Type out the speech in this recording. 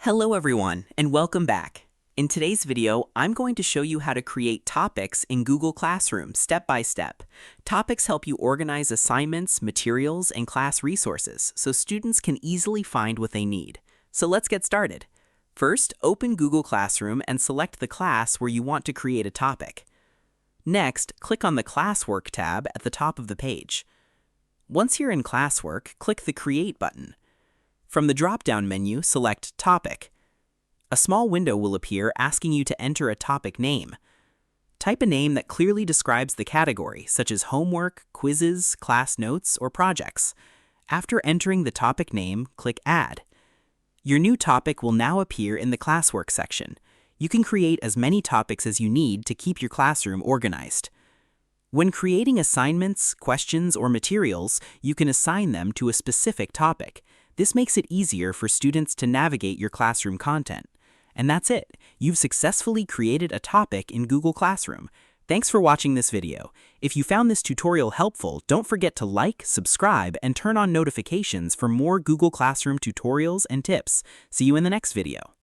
Hello everyone, and welcome back. In today's video, I'm going to show you how to create topics in Google Classroom step by step. Topics help you organize assignments, materials, and class resources so students can easily find what they need. So let's get started. First, open Google Classroom and select the class where you want to create a topic. Next, click on the Classwork tab at the top of the page. Once you're in Classwork, click the Create button. From the drop-down menu, select Topic. A small window will appear asking you to enter a topic name. Type a name that clearly describes the category, such as homework, quizzes, class notes, or projects. After entering the topic name, click Add. Your new topic will now appear in the Classwork section. You can create as many topics as you need to keep your classroom organized. When creating assignments, questions, or materials, you can assign them to a specific topic. This makes it easier for students to navigate your classroom content. And that's it. You've successfully created a topic in Google Classroom. Thanks for watching this video. If you found this tutorial helpful, don't forget to like, subscribe, and turn on notifications for more Google Classroom tutorials and tips. See you in the next video.